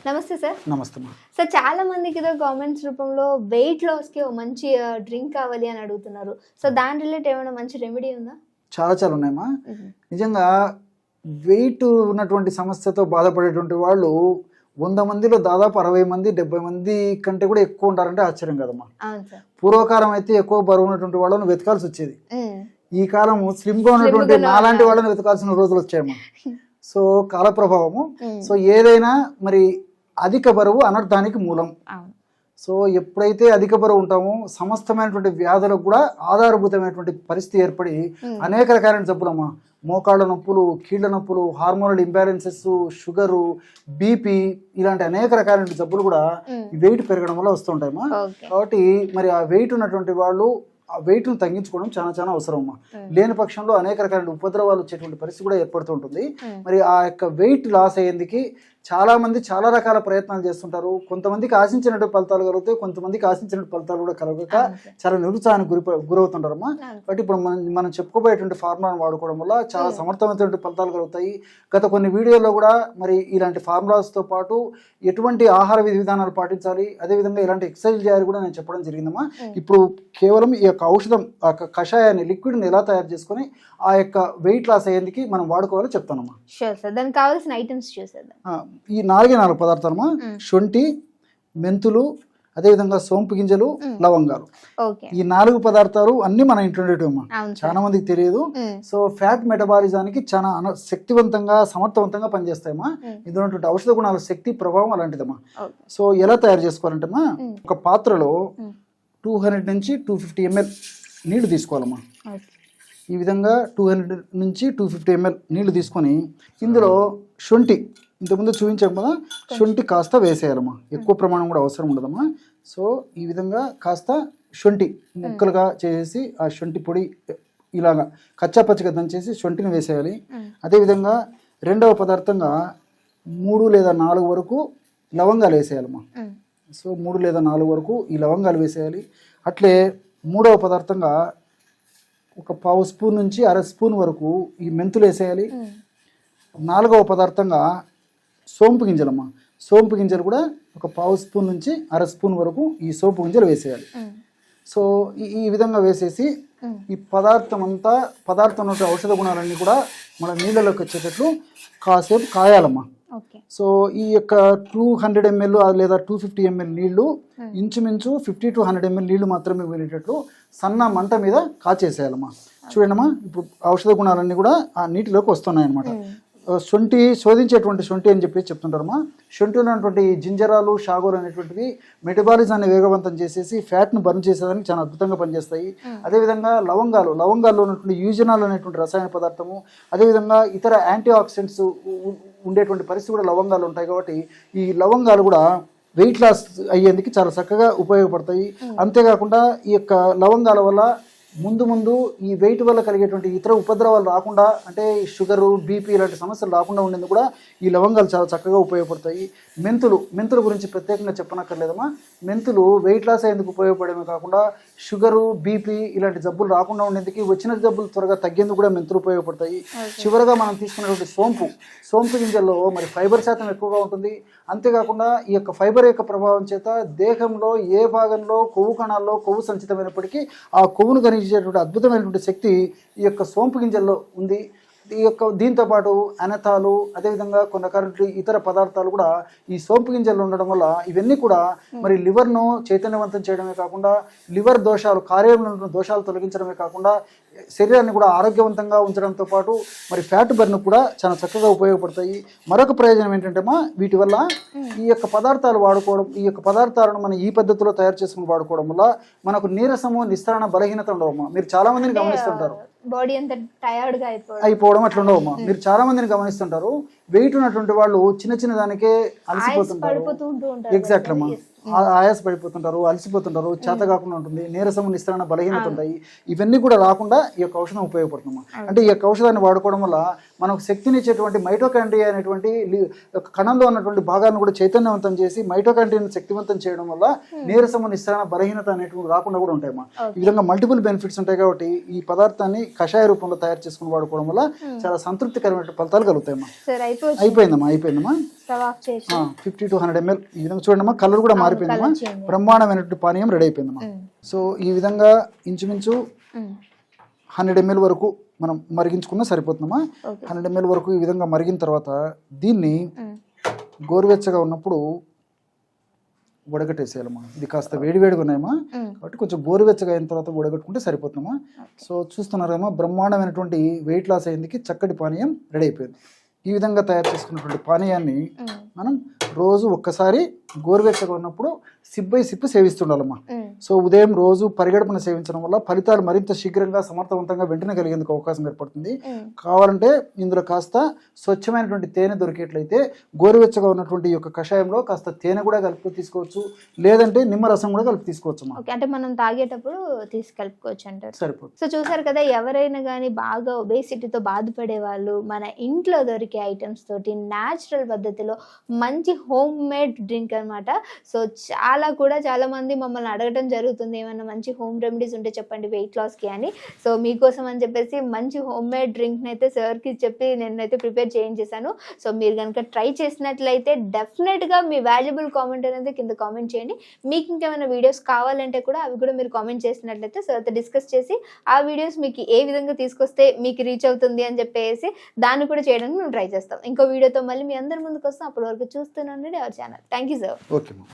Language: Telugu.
నమస్తే సార్. నమస్తే. సార్ చాలా మందికి కామెంట్స్ రూపంలో వెయిట్ లాస్ కి మంచి డ్రింక్ కావాలి అని అడుగుతున్నారు. సో దాని రిలేట్ ఏమైనా మంచి రెమెడీ ఉందా? చాలా ఉన్నాయమ్మా. నిజంగా వెయిట్ ఉన్నటువంటి సమస్యతో బాధపడేటువంటి వాళ్ళు 100 మందిలో దాదాపు 60 మంది 70 మంది కంటే కూడా ఎక్కువ ఉంటారంటే ఆశ్చర్యం కదమ్మా. పూర్వకాలం అయితే ఎక్కువ బరువు ఉన్నటువంటి వాళ్ళని వెతకాల్సి వచ్చేది. ఈ కాలం స్లిమ్ గా ఉన్నటువంటి నాలాంటి వాళ్ళని వెతకాల్సిన రోజులు వచ్చాయమ్మా. సో కాల ప్రభావము. సో ఏదైనా మరి అధిక బరువు అనర్థానికి మూలం. సో ఎప్పుడైతే అధిక బరువు ఉంటామో సమస్తమైనటువంటి వ్యాధులకు కూడా ఆధారభూతమైనటువంటి పరిస్థితి ఏర్పడి అనేక రకాలైన జబ్బులమ్మా, మోకాళ్ళ నొప్పులు, కీళ్ళ నొప్పులు, హార్మోనల్ ఇంబ్యాలెన్సెస్, షుగరు, బీపీ, ఇలాంటి అనేక రకాలైన జబ్బులు కూడా వెయిట్ పెరగడం వల్ల వస్తుంటాయమ్మా. కాబట్టి మరి ఆ వెయిట్ ఉన్నటువంటి వాళ్ళు ఆ వెయిట్ ను తగ్గించుకోవడం చాలా అవసరం అమ్మా. లేని పక్షంలో అనేక రకాల ఉపద్రవాలు వచ్చేటువంటి పరిస్థితి కూడా ఏర్పడుతుంటుంది. మరి ఆ యొక్క వెయిట్ లాస్ అయ్యేందుకు చాలా మంది చాలా రకాల ప్రయత్నాలు చేస్తుంటారు. కొంతమందికి ఆశించినట్టు ఫలితాలు కలుగుతాయి, కొంతమందికి ఆశించినట్టు ఫలితాలు కూడా కలగక చాలా నిరుత్సాహానికి గురవుతుంటారమ్మా. కాబట్టి ఇప్పుడు మనం చెప్పుకోబోయేటువంటి ఫార్ములాను వాడుకోవడం వల్ల చాలా సమర్థవంతమైన ఫలితాలు కలుగుతాయి. గత కొన్ని వీడియోల్లో కూడా మరి ఇలాంటి ఫార్ములాస్తో పాటు ఎటువంటి ఆహార విధానాలు పాటించాలి, అదేవిధంగా ఇలాంటి ఎక్సర్సైజ్ చేయాలి కూడా నేను చెప్పడం జరిగిందమ్మా. ఇప్పుడు కేవలం ఈ యొక్క ఔషధం కషాయాన్ని లిక్విడ్ని ఎలా తయారు చేసుకొని ఆ యొక్క వెయిట్ లాస్ అయ్యేందుకు మనం వాడుకోవాలో చెప్తానమ్మా. దానికి కావాల్సిన ఐటమ్స్ చూసేద్దాం. ఈ 4 పదార్థాలమ్మా: శొంఠి, మెంతులు, అదేవిధంగా సోంపు గింజలు, లవంగాలు. ఈ 4 పదార్థాలు అన్ని మన ఇంట్లో ఉండేటమ్మా. చాలా మందికి తెలియదు. సో ఫ్యాట్ మెటబాలిజానికి చాలా శక్తివంతంగా సమర్థవంతంగా పనిచేస్తాయమ్మా. ఇందులో ఔషధ గుణాల శక్తి ప్రభావం అలాంటిదమ్మా. సో ఎలా తయారు చేసుకోవాలంటేమ్మా, ఒక పాత్రలో 200 నుంచి 250 ml నీళ్లు తీసుకోవాలమ్మా. ఈ విధంగా 200 నుంచి 250 ml నీళ్లు తీసుకొని ఇందులో శొంఠి ఇంతకుముందు చూపించాం కదా, శొంఠి కాస్త వేసేయాలమ్మా. ఎక్కువ ప్రమాణం కూడా అవసరం ఉండదమ్మా. సో ఈ విధంగా కాస్త శొంఠి ముక్కలుగా చేసి ఆ శొంఠి పొడి ఇలాగా కచ్చాపచ్చిగా దంచేసి శొంఠిని వేసేయాలి. అదేవిధంగా రెండవ పదార్థంగా 3 లేదా 4 వరకు లవంగాలు వేసేయాలమ్మా. సో 3 లేదా 4 వరకు ఈ లవంగాలు వేసేయాలి. అట్లే మూడవ పదార్థంగా ఒక 1/2 స్పూన్ నుంచి 1/2 స్పూన్ వరకు ఈ మెంతులు వేసేయాలి. 4వ పదార్థంగా సోంపు గింజలమ్మా. సోంపు గింజలు కూడా ఒక 1/2 స్పూన్ నుంచి 1/2 స్పూన్ వరకు ఈ సోంపు గింజలు వేసేయాలి. సో ఈ విధంగా వేసేసి ఈ పదార్థం ఔషధ గుణాలన్నీ కూడా మన నీళ్ళలోకి వచ్చేటట్లు కాసేపు కాయాలమ్మా. సో ఈ యొక్క 200 ml లేదా 250 ml నీళ్లు ఇంచుమించు 50 to 100 ml నీళ్లు మాత్రమే వెళ్ళేటట్లు సన్న మంట మీద కాచేసేయాలమ్మా. చూడండమ్మా, ఇప్పుడు ఔషధ గుణాలన్నీ కూడా ఆ నీటిలోకి వస్తున్నాయి అనమాట. శొంఠి శోధించేటువంటి శొంఠి అని చెప్పి చెప్తుంటారమ్మా. శొంఠిలో ఉన్నటువంటి జింజరాలు, షాగోలు అనేటువంటివి మెటబాలిజాన్ని వేగవంతం చేసేసి ఫ్యాట్ను బర్న్ చేసేదానికి చాలా అద్భుతంగా పనిచేస్తాయి. అదేవిధంగా లవంగాల్లో ఉన్నటువంటి యూజనాల్ అనేటువంటి రసాయన పదార్థము, అదేవిధంగా ఇతర యాంటీ ఆక్సిడెంట్స్ ఉండేటువంటి పరిస్థితి కూడా లవంగాలు ఉంటాయి. కాబట్టి ఈ లవంగాలు కూడా వెయిట్ లాస్ అయ్యేందుకు చాలా చక్కగా ఉపయోగపడతాయి. అంతేకాకుండా ఈ యొక్క లవంగాల వల్ల ముందు ఈ వెయిట్ వల్ల కలిగేటువంటి ఇతర ఉపద్రవాలు రాకుండా, అంటే షుగరు, బీపీ ఇలాంటి సమస్యలు రాకుండా ఉండేందుకు కూడా ఈ లవంగాలు చాలా చక్కగా ఉపయోగపడతాయి. మెంతుల గురించి ప్రత్యేకంగా చెప్పనక్కర్లేదమ్మా. మెంతులు వెయిట్ లాస్ అయ్యేందుకు ఉపయోగపడమే కాకుండా షుగరు, బీపీ ఇలాంటి జబ్బులు రాకుండా ఉండేందుకు, వచ్చిన జబ్బులు త్వరగా తగ్గేందుకు కూడా మెంతులు ఉపయోగపడతాయి. చివరగా మనం తీసుకున్నటువంటి సోంపు గింజల్లో మరి ఫైబర్ శాతం ఎక్కువగా ఉంటుంది. అంతేకాకుండా ఈ యొక్క ఫైబర్ యొక్క ప్రభావం చేత దేహంలో ఏ భాగంలో కొవ్వు కణాల్లో కొవ్వు సంచితమైనప్పటికీ ఆ కొవ్వును గణించేటువంటి అద్భుతమైనటువంటి శక్తి ఈ యొక్క సోంపు గింజల్లో ఉంది. దీంతో పాటు అనతాలు, అదేవిధంగా కొన్ని రకాల ఇతర పదార్థాలు కూడా ఈ సోంపు గింజల్లో ఉండడం వల్ల ఇవన్నీ కూడా మరి లివర్ను చైతన్యవంతం చేయడమే కాకుండా, లివర్ దోషాలు, కార్యంలో ఉన్న దోషాలు తొలగించడమే కాకుండా శరీరాన్ని కూడా ఆరోగ్యవంతంగా ఉంచడంతో పాటు మరి ఫ్యాట్ బర్న్ కూడా చాలా చక్కగా ఉపయోగపడతాయి. మరొక ప్రయోజనం ఏంటంటేమా, వీటి వల్ల ఈ యొక్క పదార్థాలు వాడుకోవడం, ఈ యొక్క పదార్థాలను మనం ఈ పద్ధతిలో తయారు చేసుకుని వాడుకోవడం వల్ల మనకు నీరసము, నిస్సరణ, బలహీనత ఉండవమ్మా. మీరు చాలా మందిని గమనిస్తుంటారు, బాడీ అంతా టైర్డ్ గా అయిపోవడం అట్లా ఉండవమ్మా. మీరు చాలా మందిని గమనిస్తుంటారు, వెయిట్ ఉన్నటువంటి వాళ్ళు చిన్న దానికే అలసిపోతుంటారు. ఎగ్జాక్ట్ అమ్మా, ఆయాస పడిపోతుంటారు, అలసిపోతుంటారు, చేత కాకుండా ఉంటుంది, నీరసము, నిస్సరణ, బలహీనత ఉంటాయి. ఇవన్నీ కూడా రాకుండా ఈ యొక్క ఔషధం ఉపయోగపడుతుందమ్మా. అంటే ఈ యొక్క ఔషధాన్ని వాడుకోవడం వల్ల మనకు శక్తినిచ్చేటువంటి మైటోకాండ్రియా అనేటువంటి కణంలో ఉన్నటువంటి భాగాలను కూడా చైతన్యవంతం చేసి మైటోకాండ్రియాను శక్తివంతం చేయడం వల్ల నీరసము, నిస్సరణ, బలహీనత అనేటువంటి రాకుండా కూడా ఉంటాయమ్మా. ఈ విధంగా మల్టిపుల్ బెనిఫిట్స్ ఉంటాయి. కాబట్టి ఈ పదార్థాన్ని కషాయ రూపంలో తయారు చేసుకుని వాడుకోవడం వల్ల చాలా సంతృప్తికరమైన ఫలితాలు కలుగుతాయమ్మా. అయిపోయిందమ్మా. స్టవ్ ఆఫ్ చేసి 50 to 100 ml ఈ విధంగా చూడండి కలర్ కూడా మారిపోయిందమ్మా, colour change. బ్రహ్మాండమైనటువంటి పానీయం రెడీ అయిపోయిందమ్మా. సో ఈ విధంగా ఇంచుమించు 100 ml వరకు మనం మరిగించుకున్నా సరిపోతుందమ్మా. 100 ml వరకు ఈ విధంగా మరిగిన తర్వాత దీన్ని గోరువెచ్చగా ఉన్నప్పుడు వడగట్టేసేయాలమ్మా. ఇది కాస్త వేడివేడిగా ఉన్నాయమ్మా, కాబట్టి కొంచెం గోరువెచ్చగా అయిన తర్వాత వడగట్టుకుంటే సరిపోతుందమ్మా. సో చూస్తున్నారమ్మా, బ్రహ్మాండమైనటువంటి వెయిట్ లాస్ అయ్యేందుకు చక్కటి పానీయం రెడీ అయిపోయింది. ఈ విధంగా తయారు చేసుకున్నటువంటి పానీయాన్ని మనం రోజు ఒక్కసారి గోరువెచ్చగా ఉన్నప్పుడు సిప్ బై సిప్ సేవిస్తుండాలమ్మా. సో ఉదయం రోజు పరిగడపన సేవించడం వల్ల ఫలితాలు మరింత శీఘ్రంగా సమర్థవంతంగా వెంటనే కలిగేందుకు అవకాశం ఏర్పడుతుంది. కావాలంటే ఇందులో కాస్త స్వచ్ఛమైనటువంటి తేనె దొరికేట్లయితే గోరువెచ్చగా ఉన్నటువంటి ఈ యొక్క కషాయంలో కాస్త తేనె కూడా కలిపి తీసుకోవచ్చు, లేదంటే నిమ్మరసం కూడా కలిపి తీసుకోవచ్చు. అంటే మనం తాగేటప్పుడు తీసుకెళ్ళుకోవచ్చు అంటారు. సరిపోతుంది. సో చూసారు కదా, ఎవరైనా కానీ బాగా ఒబేసిటీతో బాధపడే వాళ్ళు మన ఇంట్లో దొరికే ఐటమ్స్ తోటి న్యాచురల్ పద్ధతిలో మంచి హోమ్ మేడ్ డ్రింక్ అనమాట. సో చాలా మంది మమ్మల్ని అడగడం జరుగుతుంది, ఏమైనా మంచి హోమ్ రెమెడీస్ ఉంటే చెప్పండి వెయిట్ లాస్కి అని. సో మీకోసం అని చెప్పేసి మంచి హోమ్ మేడ్ డ్రింక్ని అయితే సార్కి చెప్పి నేనైతే ప్రిపేర్ చేయించేసాను. సో మీరు కనుక ట్రై చేసినట్లయితే డెఫినెట్గా మీ వాల్యుబుల్ కామెంట్ అనేది కింద కామెంట్ చేయండి. మీకు ఇంకేమైనా వీడియోస్ కావాలంటే కూడా అవి కూడా మీరు కామెంట్ చేసినట్లయితే సార్తో డిస్కస్ చేసి ఆ వీడియోస్ మీకు ఏ విధంగా తీసుకొస్తే మీకు రీచ్ అవుతుంది అని చెప్పేసి దాన్ని కూడా చేయడానికి మేము ట్రై చేస్తాం. ఇంకో వీడియోతో మళ్ళీ మీ అందరి ముందుకు వస్తాం. అప్పటి వరకు చూస్తూనే ఉండండి our channel. Thank you sir. Okay.